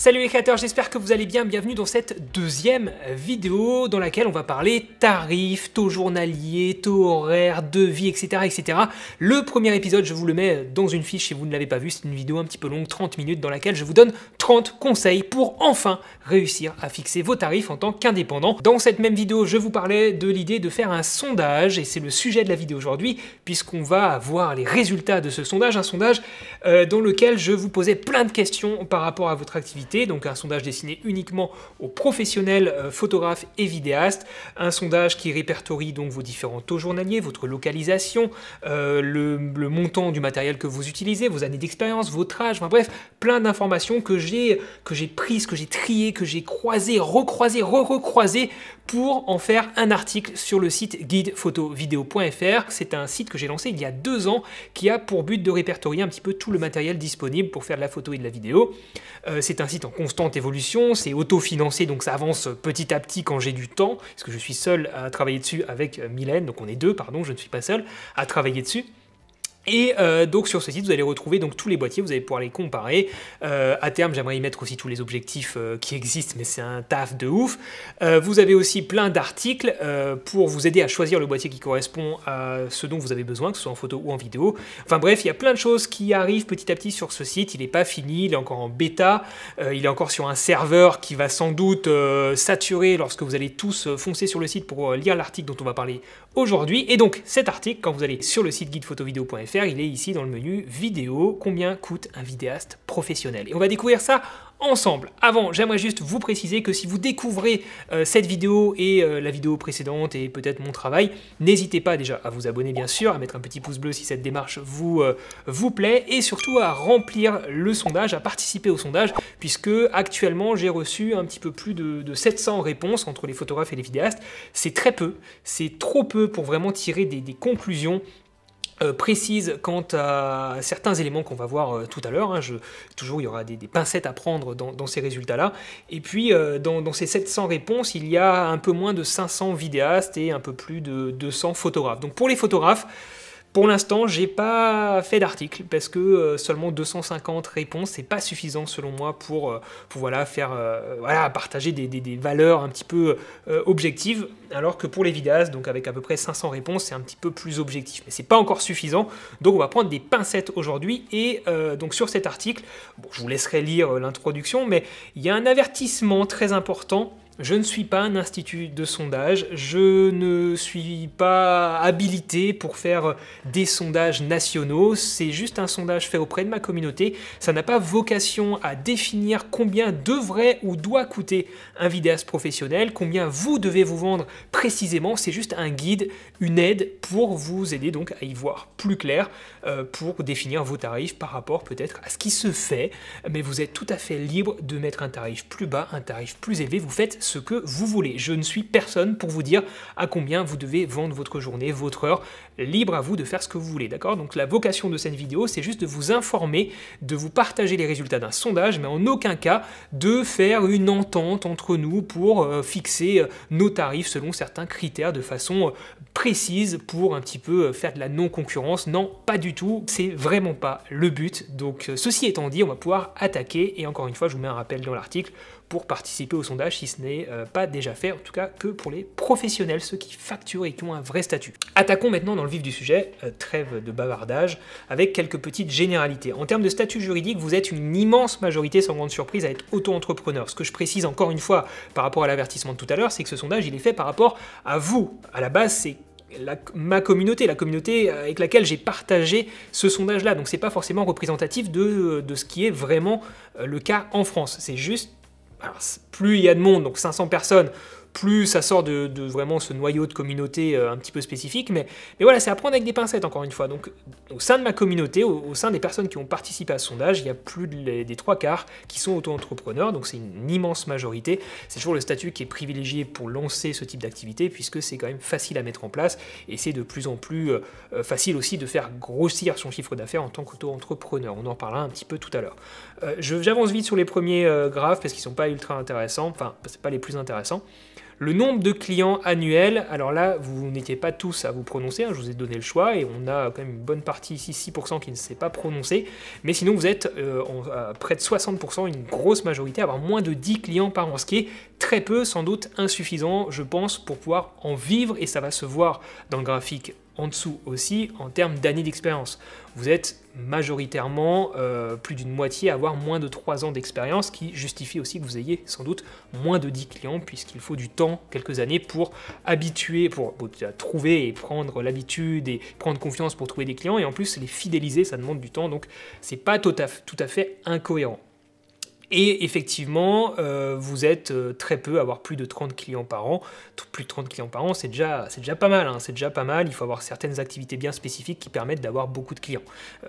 Salut les créateurs, j'espère que vous allez bien, bienvenue dans cette deuxième vidéo dans laquelle on va parler tarifs, taux journaliers, taux horaires, devis, etc. etc. Le premier épisode, je vous le mets dans une fiche si vous ne l'avez pas vu, c'est une vidéo un petit peu longue, 30 minutes, dans laquelle je vous donne 30 conseils pour enfin réussir à fixer vos tarifs en tant qu'indépendant. Dans cette même vidéo, je vous parlais de l'idée de faire un sondage, et c'est le sujet de la vidéo aujourd'hui, puisqu'on va voir les résultats de ce sondage, un sondage dans lequel je vous posais plein de questions par rapport à votre activité. Donc un sondage destiné uniquement aux professionnels photographes et vidéastes, un sondage qui répertorie donc vos différents taux journaliers, votre localisation, le montant du matériel que vous utilisez, vos années d'expérience, votre âge, enfin bref, plein d'informations que j'ai prises, que j'ai triées, que j'ai croisées, recroisées, recroisées pour en faire un article sur le site guidephotovideo.fr. C'est un site que j'ai lancé il y a 2 ans qui a pour but de répertorier un petit peu tout le matériel disponible pour faire de la photo et de la vidéo. C'est un site en constante évolution, c'est autofinancé, donc ça avance petit à petit quand j'ai du temps, parce que je suis seul à travailler dessus avec Mylène, donc on est deux, pardon, je ne suis pas seul à travailler dessus. Et donc sur ce site, vous allez retrouver donc tous les boîtiers, vous allez pouvoir les comparer. À terme, j'aimerais y mettre aussi tous les objectifs qui existent, mais c'est un taf de ouf. Vous avez aussi plein d'articles pour vous aider à choisir le boîtier qui correspond à ce dont vous avez besoin, que ce soit en photo ou en vidéo. Enfin bref, il y a plein de choses qui arrivent petit à petit sur ce site. Il n'est pas fini, il est encore en bêta, il est encore sur un serveur qui va sans doute saturer lorsque vous allez tous foncer sur le site pour lire l'article dont on va parler aujourd'hui. Et donc cet article, quand vous allez sur le site guidephotovideo.fr, il est ici dans le menu vidéo, combien coûte un vidéaste professionnel. Et on va découvrir ça ensemble. Avant, j'aimerais juste vous préciser que si vous découvrez cette vidéo et la vidéo précédente et peut-être mon travail, n'hésitez pas déjà à vous abonner bien sûr, à mettre un petit pouce bleu si cette démarche vous plaît, et surtout à remplir le sondage, à participer au sondage, puisque actuellement j'ai reçu un petit peu plus de 700 réponses entre les photographes et les vidéastes. C'est très peu, c'est trop peu pour vraiment tirer des conclusions précise quant à certains éléments qu'on va voir tout à l'heure. Hein. Toujours, il y aura des pincettes à prendre dans ces résultats-là. Et puis, dans ces 700 réponses, il y a un peu moins de 500 vidéastes et un peu plus de 200 photographes. Donc pour les photographes, pour l'instant, j'ai pas fait d'article parce que seulement 250 réponses, c'est pas suffisant selon moi pour voilà, faire partager des valeurs un petit peu objectives, alors que pour les vidéastes, donc avec à peu près 500 réponses, c'est un petit peu plus objectif. Mais c'est pas encore suffisant, donc on va prendre des pincettes aujourd'hui. Et donc sur cet article, bon, je vous laisserai lire l'introduction, mais il y a un avertissement très important. Je ne suis pas un institut de sondage, je ne suis pas habilité pour faire des sondages nationaux, c'est juste un sondage fait auprès de ma communauté. Ça n'a pas vocation à définir combien devrait ou doit coûter un vidéaste professionnel, combien vous devez vous vendre précisément, c'est juste un guide, une aide pour vous aider donc à y voir plus clair, pour définir vos tarifs par rapport peut-être à ce qui se fait, mais vous êtes tout à fait libre de mettre un tarif plus bas, un tarif plus élevé, vous faites ce que vous voulez. Je ne suis personne pour vous dire à combien vous devez vendre votre journée, votre heure. Libre à vous de faire ce que vous voulez, d'accord? Donc la vocation de cette vidéo, c'est juste de vous informer, de vous partager les résultats d'un sondage, mais en aucun cas de faire une entente entre nous pour fixer nos tarifs selon certains critères de façon précise pour un petit peu faire de la non-concurrence. Non, pas du tout. C'est vraiment pas le but. Donc ceci étant dit, on va pouvoir attaquer, et encore une fois, je vous mets un rappel dans l'article pour participer au sondage si ce n'est pas déjà fait, en tout cas que pour les professionnels, ceux qui facturent et qui ont un vrai statut. Attaquons maintenant dans le vif du sujet, trêve de bavardage, avec quelques petites généralités. En termes de statut juridique, vous êtes une immense majorité, sans grande surprise, à être auto-entrepreneur. Ce que je précise encore une fois par rapport à l'avertissement de tout à l'heure, c'est que ce sondage, il est fait par rapport à vous. À la base, c'est ma communauté, la communauté avec laquelle j'ai partagé ce sondage-là. Donc c'est pas forcément représentatif de ce qui est vraiment le cas en France. C'est juste, alors, plus il y a de monde, donc 500 personnes, plus ça sort de vraiment ce noyau de communauté un petit peu spécifique, mais voilà, c'est à prendre avec des pincettes encore une fois. Donc au sein de ma communauté, au sein des personnes qui ont participé à ce sondage, il y a plus des 3/4 qui sont auto-entrepreneurs, donc c'est une immense majorité. C'est toujours le statut qui est privilégié pour lancer ce type d'activité, puisque c'est quand même facile à mettre en place, et c'est de plus en plus facile aussi de faire grossir son chiffre d'affaires en tant qu'auto-entrepreneur. On en parlera un petit peu tout à l'heure. J'avance vite sur les premiers graphes, parce qu'ils ne sont pas ultra intéressants, enfin, c'est pas les plus intéressants. Le nombre de clients annuels, alors là, vous n'étiez pas tous à vous prononcer, hein, je vous ai donné le choix, et on a quand même une bonne partie ici, 6% qui ne s'est pas prononcé, mais sinon vous êtes à près de 60%, une grosse majorité, à avoir moins de 10 clients par an, ce qui est très peu, sans doute insuffisant, je pense, pour pouvoir en vivre, et ça va se voir dans le graphique en dessous aussi, en termes d'années d'expérience. Vous êtes majoritairement plus d'une moitié à avoir moins de 3 ans d'expérience, qui justifie aussi que vous ayez sans doute moins de 10 clients, puisqu'il faut du temps, quelques années, pour habituer, pour trouver et prendre l'habitude et prendre confiance pour trouver des clients, et en plus les fidéliser, ça demande du temps, donc c'est pas tout à fait incohérent. Et effectivement, vous êtes très peu à avoir plus de 30 clients par an. Plus de 30 clients par an, c'est déjà pas mal, hein, c'est déjà pas mal. Il faut avoir certaines activités bien spécifiques qui permettent d'avoir beaucoup de clients.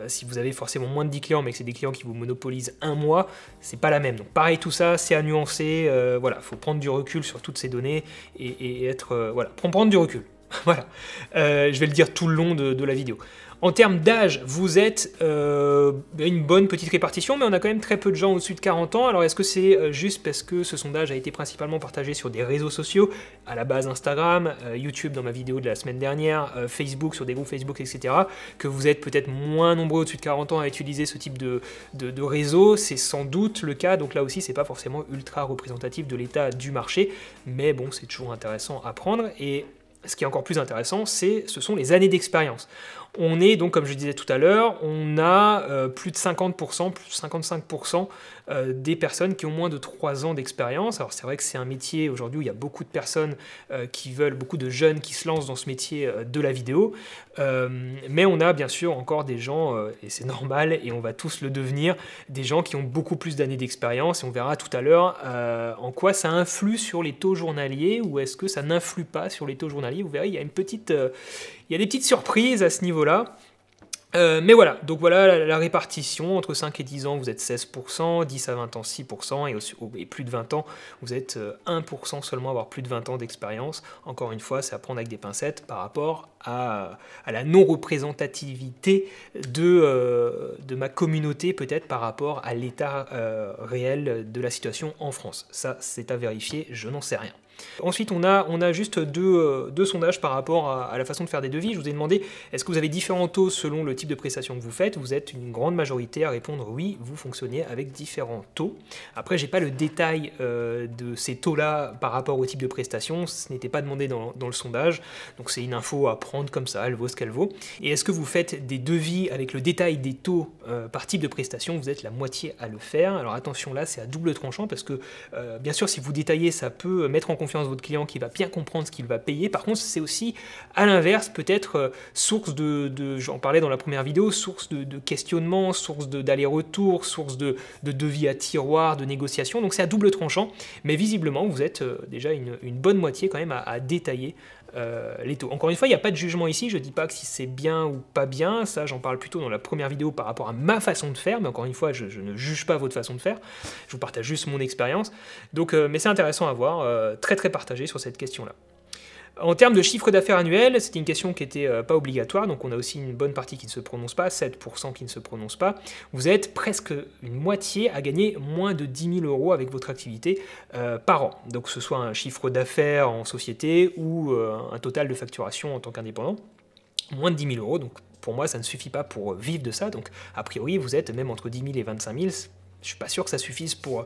Si vous avez forcément moins de 10 clients, mais que c'est des clients qui vous monopolisent un mois, c'est pas la même. Donc pareil, tout ça, c'est à nuancer. Voilà, faut prendre du recul sur toutes ces données et être... voilà, prendre du recul. Voilà, je vais le dire tout le long de la vidéo. En termes d'âge, vous êtes une bonne petite répartition, mais on a quand même très peu de gens au-dessus de 40 ans. Alors est-ce que c'est juste parce que ce sondage a été principalement partagé sur des réseaux sociaux, à la base Instagram, YouTube dans ma vidéo de la semaine dernière, Facebook sur des groupes Facebook, etc., que vous êtes peut-être moins nombreux au-dessus de 40 ans à utiliser ce type de réseau? C'est sans doute le cas, donc là aussi c'est pas forcément ultra représentatif de l'état du marché, mais bon, c'est toujours intéressant à prendre. Et ce qui est encore plus intéressant, ce sont les années d'expérience. On est donc, comme je disais tout à l'heure, on a plus de 50%, plus de 55% des personnes qui ont moins de 3 ans d'expérience. Alors c'est vrai que c'est un métier aujourd'hui où il y a beaucoup de personnes beaucoup de jeunes qui se lancent dans ce métier de la vidéo, mais on a bien sûr encore des gens, et c'est normal, et on va tous le devenir, des gens qui ont beaucoup plus d'années d'expérience, et on verra tout à l'heure en quoi ça influe sur les taux journaliers, ou est-ce que ça n'influe pas sur les taux journaliers. Vous verrez, il y a des petites surprises à ce niveau-là. Mais voilà, donc voilà la répartition. Entre 5 et 10 ans, vous êtes 16%, 10 à 20 ans, 6%, et plus de 20 ans, vous êtes 1% seulement à avoir plus de 20 ans d'expérience. Encore une fois, c'est à prendre avec des pincettes par rapport à la non-représentativité de ma communauté, peut-être par rapport à l'état réel de la situation en France. Ça, c'est à vérifier, je n'en sais rien. Ensuite, on a juste deux sondages par rapport à la façon de faire des devis. Je vous ai demandé, est-ce que vous avez différents taux selon le type de prestation que vous faites? Vous êtes une grande majorité à répondre oui, vous fonctionnez avec différents taux. Après, j'ai pas le détail de ces taux-là par rapport au type de prestation, ce n'était pas demandé dans le sondage, donc c'est une info à prendre comme ça, elle vaut ce qu'elle vaut. Et est-ce que vous faites des devis avec le détail des taux par type de prestation? Vous êtes la moitié à le faire. Alors attention, là, c'est à double tranchant, parce que bien sûr, si vous détaillez, ça peut mettre en confiance votre client qui va bien comprendre ce qu'il va payer. Par contre, c'est aussi à l'inverse peut-être source j'en parlais dans la première vidéo, source de questionnement, source d'aller-retour, source de devis à tiroir, de négociation. Donc c'est à double tranchant, mais visiblement vous êtes déjà une bonne moitié quand même à détailler les taux. Encore une fois, il n'y a pas de jugement ici, je ne dis pas que si c'est bien ou pas bien, ça j'en parle plutôt dans la première vidéo par rapport à ma façon de faire, mais encore une fois, je ne juge pas votre façon de faire, je vous partage juste mon expérience. Donc, mais c'est intéressant à voir, très partagé sur cette question-là. En termes de chiffre d'affaires annuel, c'était une question qui n'était pas obligatoire, donc on a aussi une bonne partie qui ne se prononce pas, 7% qui ne se prononce pas. Vous êtes presque une moitié à gagner moins de 10 000 € avec votre activité par an. Donc que ce soit un chiffre d'affaires en société ou un total de facturation en tant qu'indépendant, moins de 10 000 €. Donc pour moi, ça ne suffit pas pour vivre de ça. Donc a priori, vous êtes même entre 10 000 et 25 000. Je ne suis pas sûr que ça suffise pour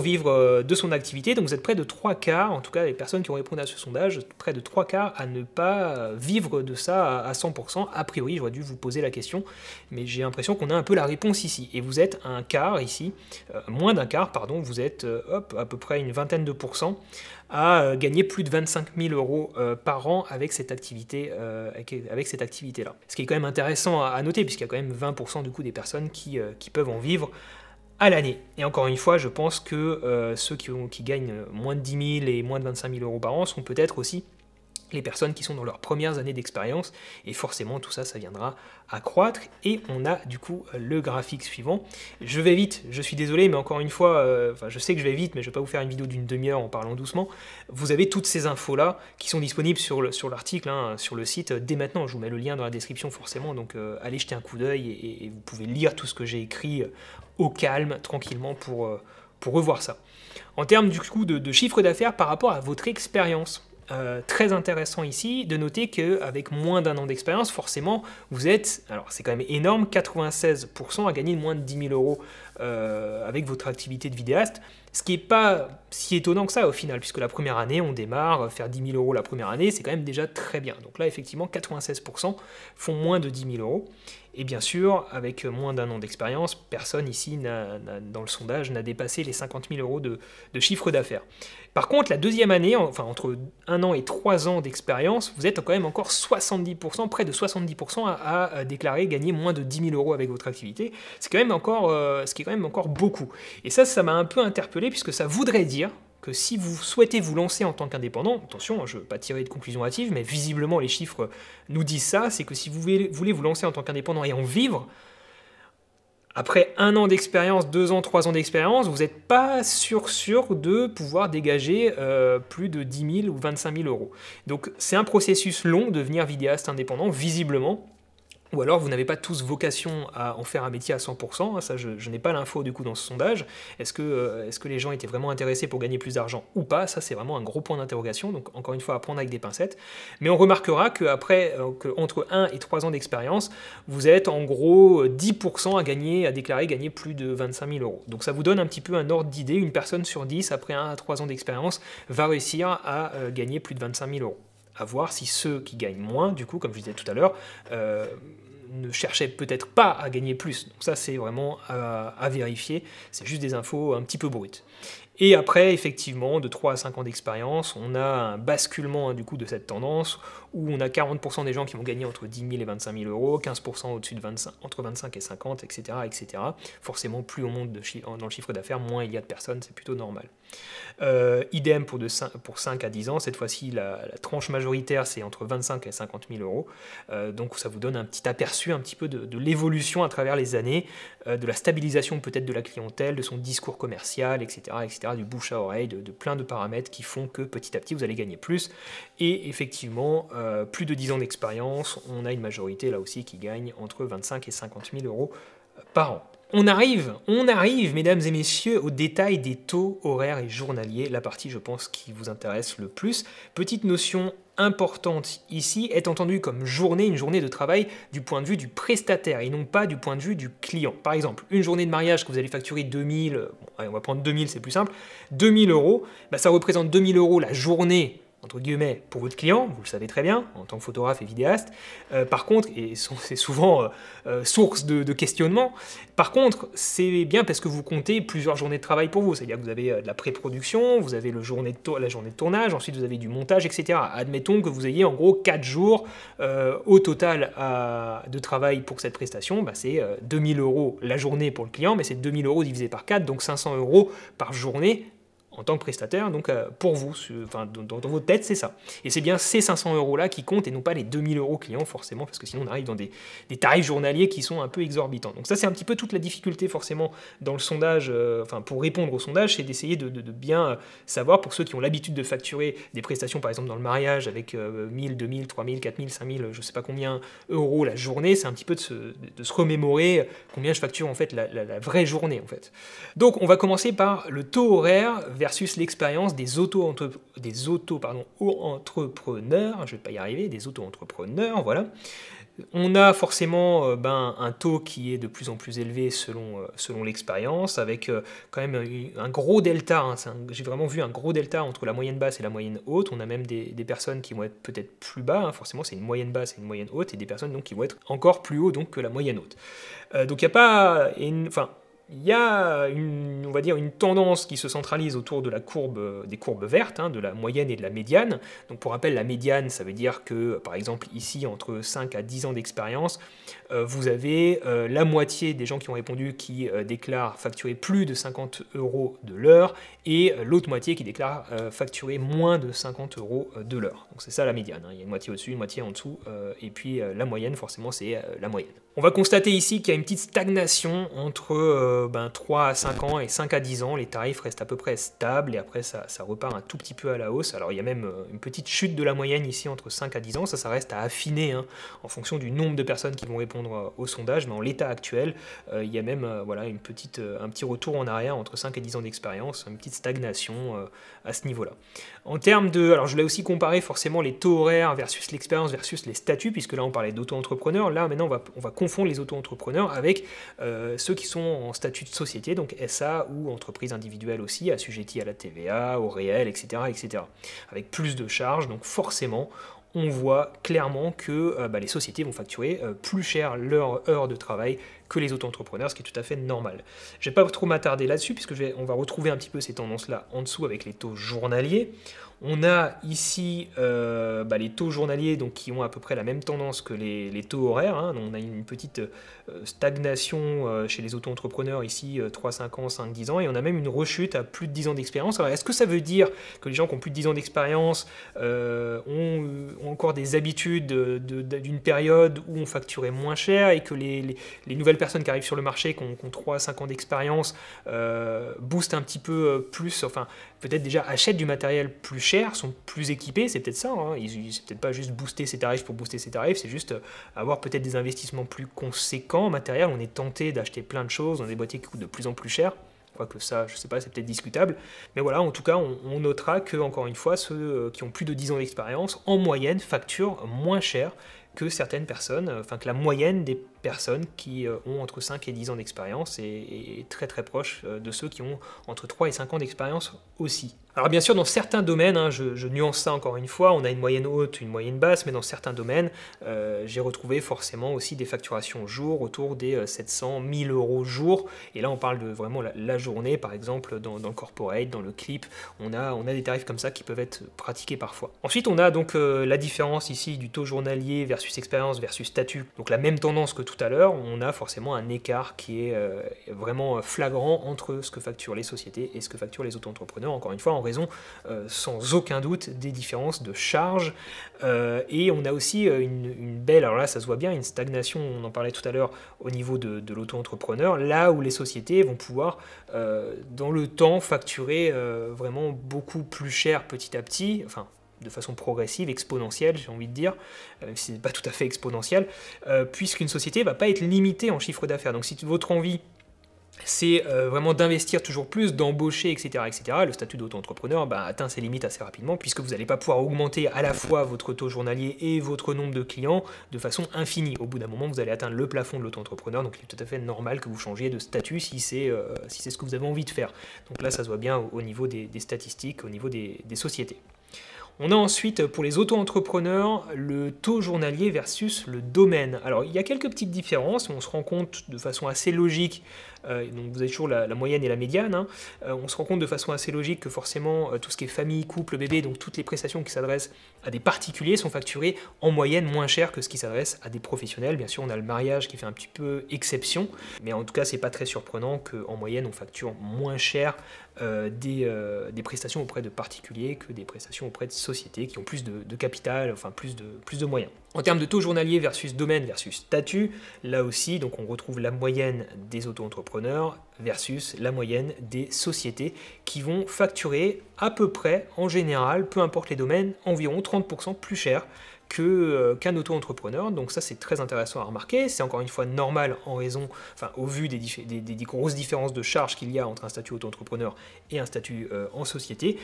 vivre de son activité. Donc vous êtes près de 3/4, en tout cas les personnes qui ont répondu à ce sondage, près de 3/4 à ne pas vivre de ça à 100%. A priori, j'aurais dû vous poser la question, mais j'ai l'impression qu'on a un peu la réponse ici. Et vous êtes un quart ici, moins d'un quart, pardon, vous êtes à peu près une vingtaine de pourcents à gagner plus de 25 000 € par an avec cette activité, là. Ce qui est quand même intéressant à noter, puisqu'il y a quand même 20% du coup des personnes qui peuvent en vivre à l'année. Et encore une fois, je pense que ceux qui gagnent moins de 10 000 et moins de 25 000 € par an sont peut-être aussi les personnes qui sont dans leurs premières années d'expérience, et forcément tout ça, ça viendra à croître. Et on a du coup le graphique suivant. Je vais vite, je suis désolé, mais encore une fois, je sais que je vais vite, mais je ne vais pas vous faire une vidéo d'une demi-heure en parlant doucement. Vous avez toutes ces infos-là qui sont disponibles sur l'article, sur le site, dès maintenant. Je vous mets le lien dans la description forcément, donc allez jeter un coup d'œil, et vous pouvez lire tout ce que j'ai écrit au calme, tranquillement, pour pour revoir ça. En termes du coup de chiffre d'affaires par rapport à votre expérience, très intéressant ici de noter qu'avec moins d'1 an d'expérience, forcément, vous êtes, alors c'est quand même énorme, 96% à gagner moins de 10 000 euros avec votre activité de vidéaste, ce qui n'est pas si étonnant que ça au final, puisque la première année, on démarre, faire 10 000 euros la première année, c'est quand même déjà très bien. Donc là, effectivement, 96% font moins de 10 000 euros. Et bien sûr, avec moins d'1 an d'expérience, personne ici, dans le sondage, n'a dépassé les 50 000 euros de chiffre d'affaires. Par contre, la deuxième année, enfin entre 1 an et 3 ans d'expérience, vous êtes quand même encore 70%, près de 70% à déclarer gagner moins de 10 000 euros avec votre activité. C'est quand même encore, ce qui est quand même encore beaucoup. Et ça m'a un peu interpellé, puisque ça voudrait dire que si vous souhaitez vous lancer en tant qu'indépendant, attention, je ne veux pas tirer de conclusion hâtive, mais visiblement les chiffres nous disent ça, c'est que si vous voulez vous lancer en tant qu'indépendant et en vivre, après 1 an d'expérience, 2 ans, 3 ans d'expérience, vous n'êtes pas sûr de pouvoir dégager plus de 10 000 ou 25 000 euros. Donc c'est un processus long de devenir vidéaste indépendant, visiblement. Ou alors vous n'avez pas tous vocation à en faire un métier à 100%, ça je n'ai pas l'info du coup dans ce sondage. Est-ce que les gens étaient vraiment intéressés pour gagner plus d'argent ou pas? Ça c'est vraiment un gros point d'interrogation, donc encore une fois à prendre avec des pincettes. Mais on remarquera qu'après, entre 1 et 3 ans d'expérience, vous êtes en gros 10% à déclarer gagner plus de 25 000 euros. Donc ça vous donne un petit peu un ordre d'idée, une personne sur 10 après 1 à 3 ans d'expérience va réussir à gagner plus de 25 000 euros. À voir si ceux qui gagnent moins, du coup, comme je disais tout à l'heure, ne cherchaient peut-être pas à gagner plus. Donc ça, c'est vraiment à vérifier. C'est juste des infos un petit peu brutes. Et après, effectivement, de 3 à 5 ans d'expérience, on a un basculement du coup de cette tendance où on a 40% des gens qui vont gagner entre 10 000 et 25 000 euros, 15% au-dessus de entre 25 et 50, etc., etc. Forcément, plus on monte dans le chiffre d'affaires, moins il y a de personnes, c'est plutôt normal. Idem pour 5 à 10 ans, cette fois-ci, la tranche majoritaire, c'est entre 25 et 50 000 euros. Donc ça vous donne un petit aperçu un petit peu de l'évolution à travers les années, de la stabilisation peut-être de la clientèle, de son discours commercial, etc., etc., du bouche à oreille, de plein de paramètres qui font que petit à petit, vous allez gagner plus. Et effectivement, plus de 10 ans d'expérience, on a une majorité là aussi qui gagne entre 25 et 50 000 euros par an. On arrive, mesdames et messieurs, au détail des taux horaires et journaliers, la partie, je pense, qui vous intéresse le plus. Petite notion importante ici, est entendue comme journée, une journée de travail du point de vue du prestataire et non pas du point de vue du client. Par exemple, une journée de mariage que vous allez facturer 2000, bon, allez, on va prendre 2000, c'est plus simple, 2000 euros, bah, ça représente 2000 euros la journée, entre guillemets, pour votre client, vous le savez très bien, en tant que photographe et vidéaste. Par contre, et c'est souvent source de questionnement, par contre, c'est bien parce que vous comptez plusieurs journées de travail pour vous, c'est-à-dire que vous avez de la pré-production, vous avez la journée de tournage, ensuite vous avez du montage, etc. Admettons que vous ayez en gros 4 jours au total de travail pour cette prestation, bah, c'est 2000 euros la journée pour le client, mais c'est 2000 euros divisé par 4, donc 500 euros par journée, en tant que prestataire, donc pour vous, enfin, dans votre tête, c'est ça. Et c'est bien ces 500 euros-là qui comptent et non pas les 2000 euros clients, forcément, parce que sinon on arrive dans des tarifs journaliers qui sont un peu exorbitants. Donc ça, c'est un petit peu toute la difficulté, forcément, dans le sondage, enfin, pour répondre au sondage, c'est d'essayer de bien savoir, pour ceux qui ont l'habitude de facturer des prestations, par exemple, dans le mariage, avec 1000, 2000, 3000, 4000, 5000, je sais pas combien euros la journée, c'est un petit peu de se remémorer combien je facture, en fait, la vraie journée, en fait. Donc, on va commencer par le taux horaire versus l'expérience des auto-entrepreneurs, je ne vais pas y arriver, des auto-entrepreneurs, voilà. On a forcément un taux qui est de plus en plus élevé selon l'expérience, avec quand même un gros delta, hein, j'ai vraiment vu un gros delta entre la moyenne basse et la moyenne haute. On a même des personnes qui vont être peut-être plus bas, hein, forcément c'est une moyenne basse et une moyenne haute, et des personnes donc, qui vont être encore plus haut donc, que la moyenne haute. Donc il n'y a pas... il y a on va dire une tendance qui se centralise autour de la des courbes vertes, hein, de la moyenne et de la médiane. Donc pour rappel, la médiane, ça veut dire que, par exemple, ici, entre 5 à 10 ans d'expérience, vous avez la moitié des gens qui ont répondu qui déclarent facturer plus de 50 euros de l'heure, et l'autre moitié qui déclare facturer moins de 50 euros de l'heure. Donc c'est ça la médiane, hein. Il y a une moitié au-dessus, une moitié en dessous, et puis la moyenne, forcément, c'est la moyenne. On va constater ici qu'il y a une petite stagnation entre 3 à 5 ans et 5 à 10 ans. Les tarifs restent à peu près stables et après ça repart un tout petit peu à la hausse. Alors il y a même une petite chute de la moyenne ici entre 5 à 10 ans. Ça reste à affiner hein, en fonction du nombre de personnes qui vont répondre au sondage. Mais en l'état actuel, il y a même voilà, un petit retour en arrière entre 5 et 10 ans d'expérience, une petite stagnation à ce niveau-là. En termes de... Alors je l'ai aussi comparé forcément les taux horaires versus l'expérience versus les statuts, puisque là on parlait d'auto-entrepreneurs. Là maintenant on va confondre les auto-entrepreneurs avec ceux qui sont en statut de société, donc SA ou entreprise individuelle aussi, assujettis à la TVA, au réel, etc., etc. Avec plus de charges, donc forcément, on voit clairement que les sociétés vont facturer plus cher leur heure de travail que les auto-entrepreneurs, ce qui est tout à fait normal. Je ne vais pas trop m'attarder là-dessus, puisque on va retrouver un petit peu ces tendances-là en dessous avec les taux journaliers. On a ici les taux journaliers donc, qui ont à peu près la même tendance que les taux horaires. Hein. On a une petite stagnation chez les auto-entrepreneurs ici, 3, 5 ans, 5, 10 ans, et on a même une rechute à plus de 10 ans d'expérience. Alors est-ce que ça veut dire que les gens qui ont plus de 10 ans d'expérience ont encore des habitudes d'une période où on facturait moins cher et que les nouvelles personnes qui arrivent sur le marché, qui ont 3 à 5 ans d'expérience, boostent un petit peu plus, enfin peut-être déjà achètent du matériel plus cher, sont plus équipés, c'est peut-être ça, hein. C'est peut-être pas juste booster ses tarifs pour booster ses tarifs, c'est juste avoir peut-être des investissements plus conséquents en matériel. On est tenté d'acheter plein de choses dans des boîtiers qui coûtent de plus en plus cher, quoique ça, je sais pas, c'est peut-être discutable, mais voilà, en tout cas, on notera que, encore une fois, ceux qui ont plus de 10 ans d'expérience, en moyenne, facturent moins cher que certaines personnes, enfin que la moyenne des personnes qui ont entre 5 et 10 ans d'expérience est très très proche de ceux qui ont entre 3 et 5 ans d'expérience aussi. Alors bien sûr, dans certains domaines, hein, je nuance ça encore une fois, on a une moyenne haute, une moyenne basse, mais dans certains domaines, j'ai retrouvé forcément aussi des facturations jour autour des 700, 1000 euros jour, et là on parle de vraiment la journée, par exemple dans le corporate, dans le clip, on a des tarifs comme ça qui peuvent être pratiqués parfois. Ensuite, on a donc la différence ici du taux journalier versus expérience versus statut, donc la même tendance que tout à l'heure, on a forcément un écart qui est vraiment flagrant entre ce que facturent les sociétés et ce que facturent les auto-entrepreneurs, encore une fois en raison sans aucun doute des différences de charges, et on a aussi une belle, alors là ça se voit bien, une stagnation, on en parlait tout à l'heure au niveau de l'auto-entrepreneur, là où les sociétés vont pouvoir dans le temps facturer vraiment beaucoup plus cher petit à petit, enfin de façon progressive, exponentielle, j'ai envie de dire, c'est pas tout à fait exponentiel, puisqu'une société ne va pas être limitée en chiffre d'affaires. Donc si votre envie, c'est vraiment d'investir toujours plus, d'embaucher, etc., etc., le statut d'auto-entrepreneur atteint ses limites assez rapidement, puisque vous n'allez pas pouvoir augmenter à la fois votre taux journalier et votre nombre de clients de façon infinie. Au bout d'un moment, vous allez atteindre le plafond de l'auto-entrepreneur, donc il est tout à fait normal que vous changiez de statut si c'est ce que vous avez envie de faire. Donc là, ça se voit bien au niveau des statistiques, au niveau des sociétés. On a ensuite, pour les auto-entrepreneurs, le taux journalier versus le domaine. Alors, il y a quelques petites différences, mais on se rend compte de façon assez logique, donc vous avez toujours la moyenne et la médiane, hein, on se rend compte de façon assez logique que forcément, tout ce qui est famille, couple, bébé, donc toutes les prestations qui s'adressent à des particuliers sont facturées en moyenne moins cher que ce qui s'adresse à des professionnels. Bien sûr, on a le mariage qui fait un petit peu exception, mais en tout cas, c'est pas très surprenant qu'en moyenne, on facture moins cher des prestations auprès de particuliers que des prestations auprès de sociétés qui ont plus de capital, enfin plus de moyens. En termes de taux journalier versus domaine versus statut, là aussi, donc on retrouve la moyenne des auto-entrepreneurs versus la moyenne des sociétés qui vont facturer à peu près, en général, peu importe les domaines, environ 30% plus cher qu'un auto-entrepreneur. Donc ça, c'est très intéressant à remarquer. C'est encore une fois normal en raison, enfin au vu des grosses différences de charges qu'il y a entre un statut auto-entrepreneur et un statut en société.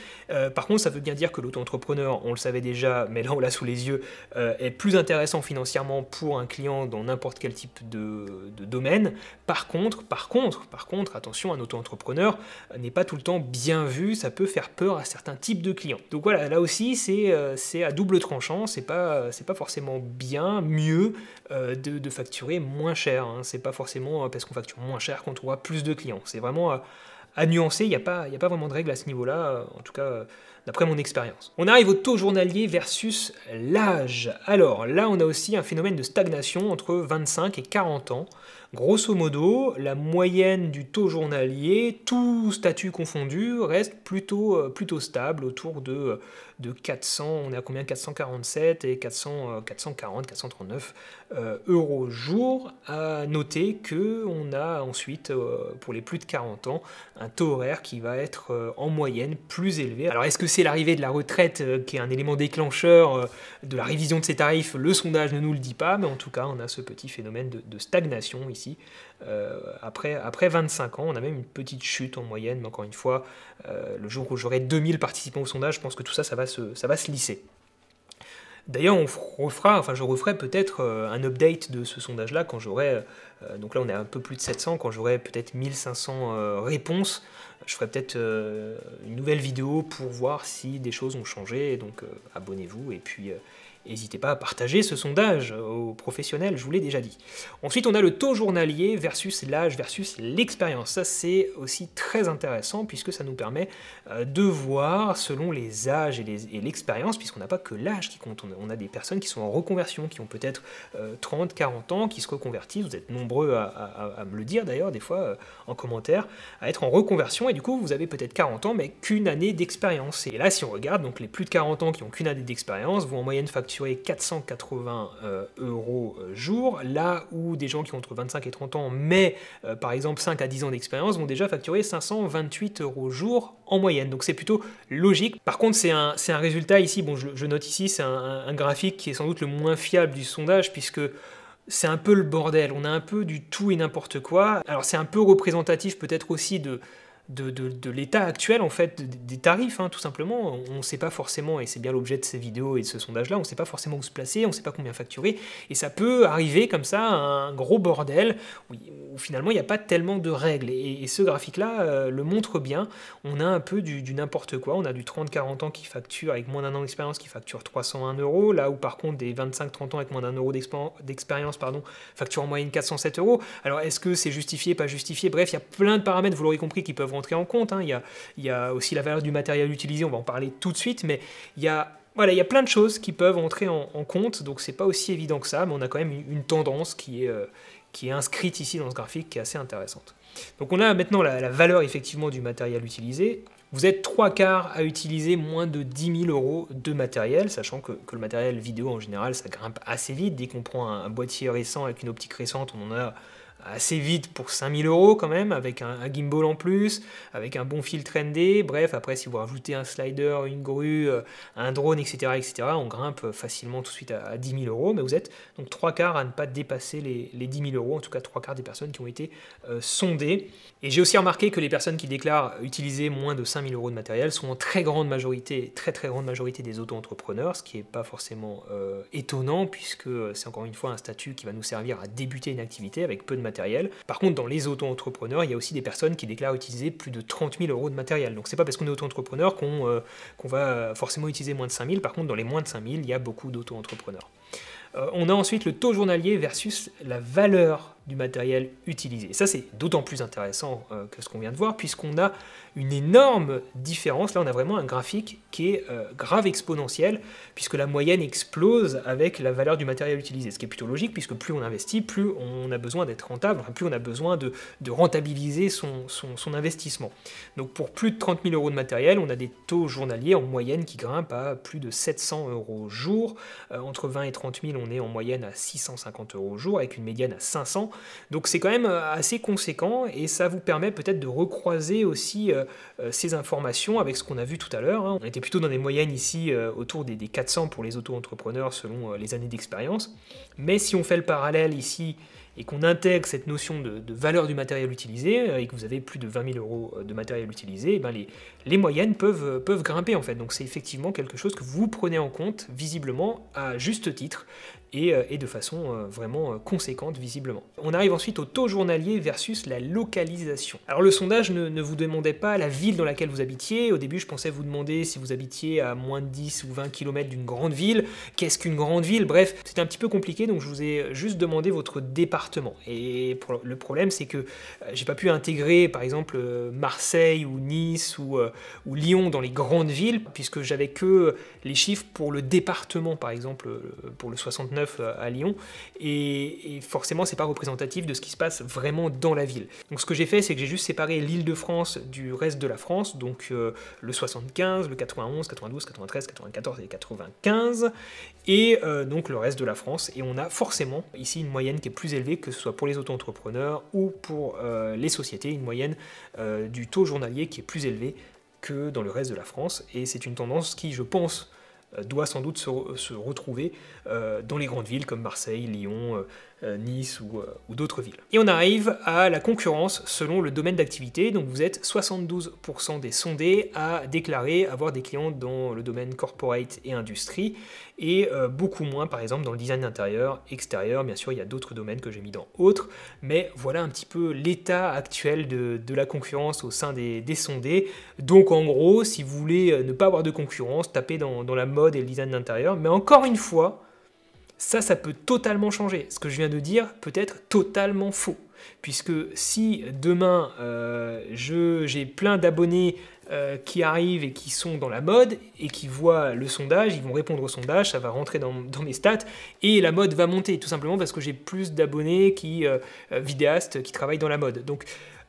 Par contre, ça veut bien dire que l'auto-entrepreneur, on le savait déjà, mais là on l'a sous les yeux, est plus intéressant financièrement pour un client dans n'importe quel type de domaine. Par contre, attention, un auto-entrepreneur n'est pas tout le temps bien vu, ça peut faire peur à certains types de clients. Donc voilà, là aussi, c'est à double tranchant, c'est pas forcément mieux de facturer moins cher, hein. C'est pas forcément parce qu'on facture moins cher qu'on trouvera plus de clients. C'est vraiment à nuancer, il n'y a pas vraiment de règle à ce niveau-là, en tout cas d'après mon expérience. On arrive au taux journalier versus l'âge. Alors là, on a aussi un phénomène de stagnation entre 25 et 40 ans. grosso modo, la moyenne du taux journalier, tout statut confondu, reste plutôt stable, autour de 400, on est à combien, 447 et 440, 439 euros jour. À noter qu'on a ensuite, pour les plus de 40 ans, un taux horaire qui va être en moyenne plus élevé. Alors est-ce que c'est l'arrivée de la retraite qui est un élément déclencheur de la révision de ces tarifs? Le sondage ne nous le dit pas, mais en tout cas on a ce petit phénomène de stagnation ici. Après 25 ans, on a même une petite chute en moyenne, mais encore une fois, le jour où j'aurai 2000 participants au sondage, je pense que tout ça, ça va se lisser. D'ailleurs, je referai peut-être un update de ce sondage-là quand j'aurai, donc là on est à un peu plus de 700, quand j'aurai peut-être 1500 réponses, je ferai peut-être une nouvelle vidéo pour voir si des choses ont changé, donc abonnez-vous, et puis n'hésitez pas à partager ce sondage aux professionnels, je vous l'ai déjà dit. Ensuite, on a le taux journalier versus l'âge versus l'expérience. Ça, c'est aussi très intéressant puisque ça nous permet de voir selon les âges et l'expérience, puisqu'on n'a pas que l'âge qui compte. On a des personnes qui sont en reconversion, qui ont peut-être 30, 40 ans, qui se reconvertissent. Vous êtes nombreux à me le dire d'ailleurs, des fois en commentaire, à être en reconversion. Et du coup, vous avez peut-être 40 ans, mais qu'une année d'expérience. Et là, si on regarde, donc les plus de 40 ans qui ont qu'une année d'expérience vont en moyenne facturer 480 euros jour, là où des gens qui ont entre 25 et 30 ans, mais par exemple 5 à 10 ans d'expérience, vont déjà facturer 528 euros jour en moyenne. Donc c'est plutôt logique. Par contre, c'est un résultat ici, bon, je note ici, c'est un graphique qui est sans doute le moins fiable du sondage, puisque c'est un peu le bordel. On a un peu du tout et n'importe quoi. Alors c'est un peu représentatif peut-être aussi de l'état actuel en fait des tarifs, hein, tout simplement. On ne sait pas forcément, et c'est bien l'objet de ces vidéos et de ce sondage-là, on ne sait pas forcément où se placer, on ne sait pas combien facturer, et ça peut arriver comme ça à un gros bordel où finalement il n'y a pas tellement de règles. Et ce graphique-là le montre bien. On a un peu du n'importe quoi. On a du 30-40 ans qui facture avec moins d'un an d'expérience qui facture 301 euros, là où par contre des 25-30 ans avec moins d'un euro d'expérience facturent en moyenne 407 euros. Alors est-ce que c'est justifié, pas justifié? Bref, il y a plein de paramètres, vous l'aurez compris, qui peuvent rentrer en compte, hein. Il y a aussi la valeur du matériel utilisé, on va en parler tout de suite, mais il y a plein de choses qui peuvent entrer en compte, donc c'est pas aussi évident que ça, mais on a quand même une tendance qui est inscrite ici dans ce graphique, qui est assez intéressante. Donc on a maintenant la valeur effectivement du matériel utilisé. Vous êtes 3/4 à utiliser moins de 10 000 euros de matériel, sachant que le matériel vidéo en général ça grimpe assez vite. Dès qu'on prend un boîtier récent avec une optique récente, on en a assez vite pour 5000 euros quand même, avec un gimbal en plus, avec un bon filtre ND, bref, après si vous rajoutez un slider, une grue, un drone, etc., on grimpe facilement tout de suite à 10 000 euros, mais vous êtes donc 3/4 à ne pas dépasser les 10 000 euros, en tout cas 3/4 des personnes qui ont été sondées. Et j'ai aussi remarqué que les personnes qui déclarent utiliser moins de 5000 euros de matériel sont en très grande majorité des auto-entrepreneurs, ce qui n'est pas forcément étonnant, puisque c'est encore une fois un statut qui va nous servir à débuter une activité avec peu de matériel. Par contre, dans les auto-entrepreneurs, il y a aussi des personnes qui déclarent utiliser plus de 30 000 euros de matériel. Donc c'est pas parce qu'on est auto-entrepreneur qu'on va forcément utiliser moins de 5 000. Par contre, dans les moins de 5 000, il y a beaucoup d'auto-entrepreneurs. On a ensuite le taux journalier versus la valeur du matériel utilisé. Et ça, c'est d'autant plus intéressant que ce qu'on vient de voir, puisqu'on a une énorme différence. Là, on a vraiment un graphique qui est grave exponentiel, puisque la moyenne explose avec la valeur du matériel utilisé, ce qui est plutôt logique, puisque plus on investit, plus on a besoin d'être rentable, enfin, plus on a besoin de rentabiliser son investissement. Donc pour plus de 30 000 euros de matériel, on a des taux journaliers en moyenne qui grimpent à plus de 700 euros jour. Entre 20 et 30 000, on est en moyenne à 650 euros jour, avec une médiane à 500. Donc c'est quand même assez conséquent, et ça vous permet peut-être de recroiser aussi ces informations avec ce qu'on a vu tout à l'heure, hein. On était plutôt dans des moyennes ici autour des 400 pour les auto-entrepreneurs selon les années d'expérience. Mais si on fait le parallèle ici et qu'on intègre cette notion de valeur du matériel utilisé, et que vous avez plus de 20 000 euros de matériel utilisé, et ben les moyennes peuvent grimper en fait. Donc c'est effectivement quelque chose que vous prenez en compte visiblement à juste titre, et de façon vraiment conséquente visiblement. On arrive ensuite au taux journalier versus la localisation. Alors le sondage ne vous demandait pas la ville dans laquelle vous habitiez. Au début je pensais vous demander si vous habitiez à moins de 10 ou 20 km d'une grande ville. Qu'est-ce qu'une grande ville? Bref, c'était un petit peu compliqué, donc je vous ai juste demandé votre département. Et le problème c'est que j'ai pas pu intégrer par exemple Marseille ou Nice ou Lyon dans les grandes villes, puisque j'avais que les chiffres pour le département, par exemple pour le 69 Pont-Neuf à Lyon, et forcément c'est pas représentatif de ce qui se passe vraiment dans la ville. Donc ce que j'ai fait, c'est que j'ai juste séparé l'Île-de-France du reste de la France, donc le 75, le 91, 92, 93, 94 et 95, et donc le reste de la France, et on a forcément ici une moyenne qui est plus élevée, que ce soit pour les auto-entrepreneurs ou pour les sociétés, une moyenne du taux journalier qui est plus élevé que dans le reste de la France, et c'est une tendance qui, je pense, doit sans doute se retrouver dans les grandes villes comme Marseille, Lyon, Nice ou d'autres villes. Et on arrive à la concurrence selon le domaine d'activité. Donc vous êtes 72% des sondés à déclarer avoir des clients dans le domaine corporate et industrie, et beaucoup moins par exemple dans le design d'intérieur, extérieur. Bien sûr, il y a d'autres domaines que j'ai mis dans autres, mais voilà un petit peu l'état actuel de la concurrence au sein des sondés. Donc en gros, si vous voulez ne pas avoir de concurrence, tapez dans la mode et le design d'intérieur. Mais encore une fois, ça peut totalement changer. Ce que je viens de dire peut être totalement faux. Puisque si demain, j'ai plein d'abonnés qui arrivent et qui sont dans la mode et qui voient le sondage, ils vont répondre au sondage, ça va rentrer dans mes stats et la mode va monter, tout simplement parce que j'ai plus d'abonnés vidéastes qui travaillent dans la mode. Donc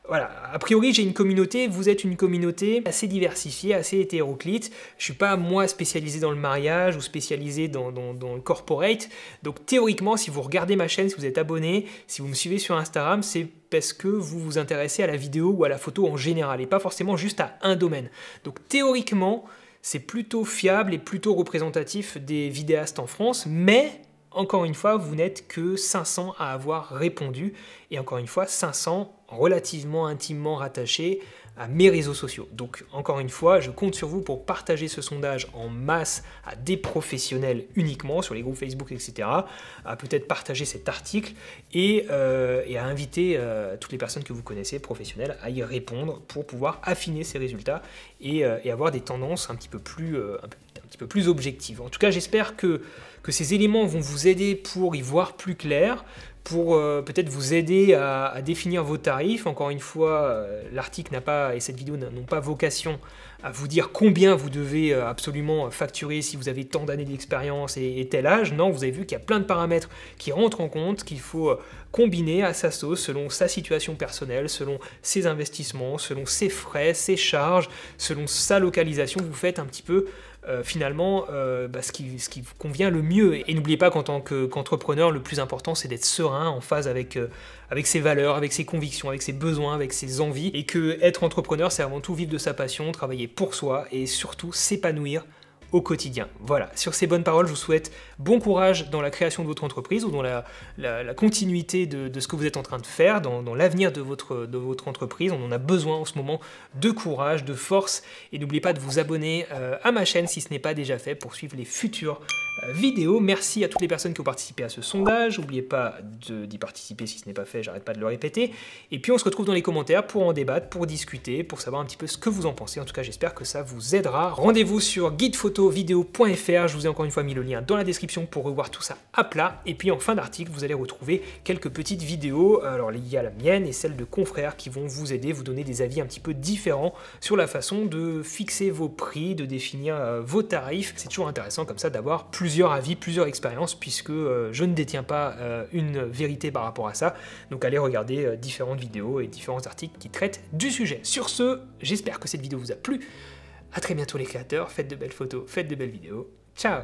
voilà, a priori j'ai une communauté, vous êtes une communauté assez diversifiée, assez hétéroclite. Je ne suis pas moi spécialisé dans le mariage ou spécialisé dans le corporate. Donc théoriquement, si vous regardez ma chaîne, si vous êtes abonné, si vous me suivez sur Instagram, c'est parce que vous vous intéressez à la vidéo ou à la photo en général et pas forcément juste à un domaine. Donc théoriquement, c'est plutôt fiable et plutôt représentatif des vidéastes en France, mais encore une fois, vous n'êtes que 500 à avoir répondu, et encore une fois, 500 relativement intimement rattachés à mes réseaux sociaux. Donc encore une fois, je compte sur vous pour partager ce sondage en masse à des professionnels uniquement, sur les groupes Facebook, etc., à peut-être partager cet article et à inviter toutes les personnes que vous connaissez, professionnels, à y répondre pour pouvoir affiner ces résultats et avoir des tendances un petit peu plus objectives. En tout cas, j'espère que ces éléments vont vous aider pour y voir plus clair, pour peut-être vous aider à définir vos tarifs. Encore une fois, l'article n'a pas, et cette vidéo n'ont pas vocation à vous dire combien vous devez absolument facturer si vous avez tant d'années d'expérience et tel âge. Non, vous avez vu qu'il y a plein de paramètres qui rentrent en compte, qu'il faut combiner à sa sauce, selon sa situation personnelle, selon ses investissements, selon ses frais, ses charges, selon sa localisation. Vous faites un petit peu finalement ce qui vous convient le mieux. Et n'oubliez pas qu'en tant qu'entrepreneur, le plus important, c'est d'être serein, en phase avec ses valeurs, avec ses convictions, avec ses besoins, avec ses envies, et que être entrepreneur, c'est avant tout vivre de sa passion, travailler pour soi et surtout s'épanouir au quotidien. Voilà, sur ces bonnes paroles, je vous souhaite bon courage dans la création de votre entreprise ou dans la continuité de ce que vous êtes en train de faire, dans l'avenir de votre entreprise. On en a besoin en ce moment de courage, de force, et n'oubliez pas de vous abonner à ma chaîne si ce n'est pas déjà fait pour suivre les futures vidéos. Merci à toutes les personnes qui ont participé à ce sondage. N'oubliez pas d'y participer si ce n'est pas fait, j'arrête pas de le répéter. Et puis on se retrouve dans les commentaires pour en débattre, pour discuter, pour savoir un petit peu ce que vous en pensez. En tout cas, j'espère que ça vous aidera. Rendez-vous sur guidephotovideo.fr. Je vous ai encore une fois mis le lien dans la description pour revoir tout ça à plat. Et puis en fin d'article, vous allez retrouver quelques petites vidéos. Alors il y a la mienne et celle de confrères qui vont vous aider, vous donner des avis un petit peu différents sur la façon de fixer vos prix, de définir vos tarifs. C'est toujours intéressant comme ça d'avoir plusieurs avis, plusieurs expériences, puisque je ne détiens pas une vérité par rapport à ça. Donc allez regarder différentes vidéos et différents articles qui traitent du sujet. Sur ce, j'espère que cette vidéo vous a plu. À très bientôt les créateurs, faites de belles photos, faites de belles vidéos. Ciao!